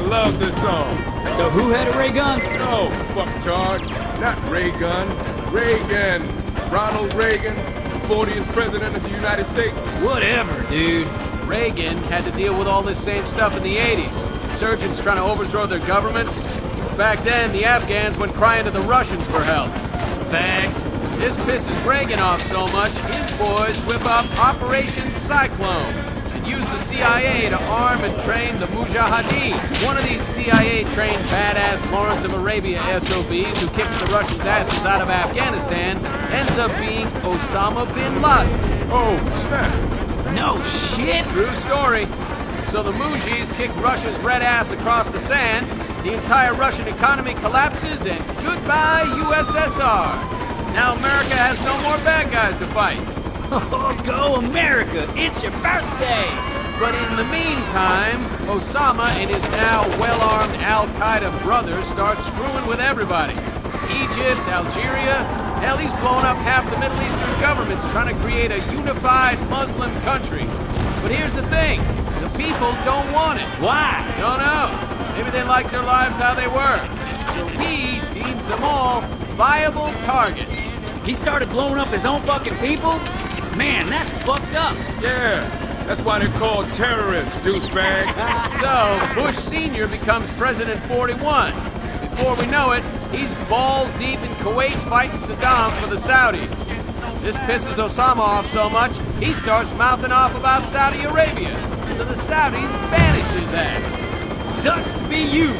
love this song. So who had a ray gun? No, fucktard. Not Ray Gun. Reagan. Ronald Reagan, 40th President of the United States. Whatever, dude. Reagan had to deal with all this same stuff in the 80s. Insurgents trying to overthrow their governments. Back then, the Afghans went crying to the Russians for help. Facts. This pisses Reagan off so much, his boys whip up Operation Cyclone and use the CIA to arm and train the Mujahideen. One of these CIA-trained badass Lawrence of Arabia SOBs who kicks the Russians' asses out of Afghanistan ends up being Osama bin Laden. Oh, snap. No shit. True story. So the Mujis kick Russia's red ass across the sand, the entire Russian economy collapses, and goodbye USSR. Now America has no more bad guys to fight. Oh, go America! It's your birthday! But in the meantime, Osama and his now well-armed Al-Qaeda brothers start screwing with everybody. Egypt, Algeria, hell, he's blown up half the Middle Eastern governments trying to create a unified Muslim country. But here's the thing, the people don't want it. Why? Don't know. Maybe they like their lives how they were. So he deems them all viable targets. He started blowing up his own fucking people? Man, that's fucked up. Yeah, that's why they're called terrorists, douchebag. So, Bush Sr. becomes President 41. Before we know it, he's balls deep in Kuwait fighting Saddam for the Saudis. This pisses Osama off so much, he starts mouthing off about Saudi Arabia. So the Saudis banish his ass. Sucks to be you.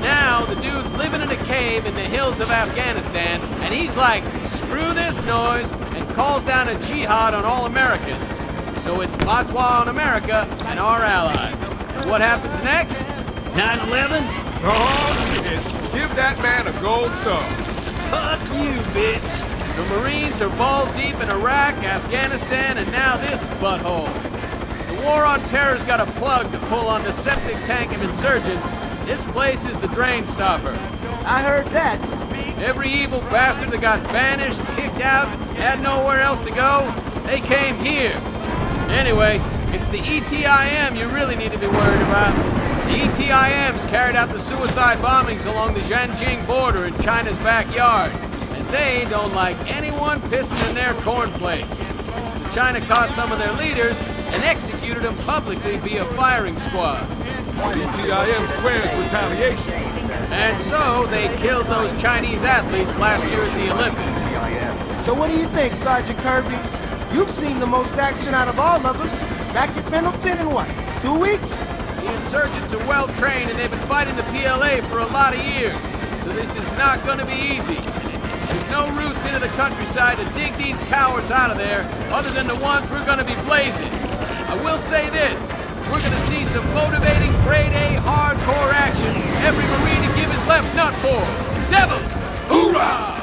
Now, the dude's living in a cave in the hills of Afghanistan, and he's like, screw this noise, and calls down a jihad on all Americans. So it's fatwa on America and our allies. And what happens next? 9/11? Oh, shit. Give that man a gold star. Fuck you, bitch. The Marines are balls deep in Iraq, Afghanistan, and now this butthole. The war on terror's got a plug to pull on the septic tank of insurgents. This place is the drain stopper. I heard that. Every evil bastard that got banished, kicked out, had nowhere else to go, they came here. Anyway, it's the ETIM you really need to be worried about. The ETIMs carried out the suicide bombings along the Zhanjiang border in China's backyard. And they don't like anyone pissing in their cornflakes. So China caught some of their leaders and executed them publicly via firing squad. ETIM swears retaliation. And so they killed those Chinese athletes last year at the Olympics. So what do you think, Sergeant Kirby? You've seen the most action out of all of us. Back at Pendleton in what, 2 weeks? The insurgents are well trained and they've been fighting the PLA for a lot of years. So this is not going to be easy. There's no routes into the countryside to dig these cowards out of there other than the ones we're going to be blazing. I will say this. We're gonna see some motivating grade A hardcore action every Marine to give his left nut for. Devil! Hoorah!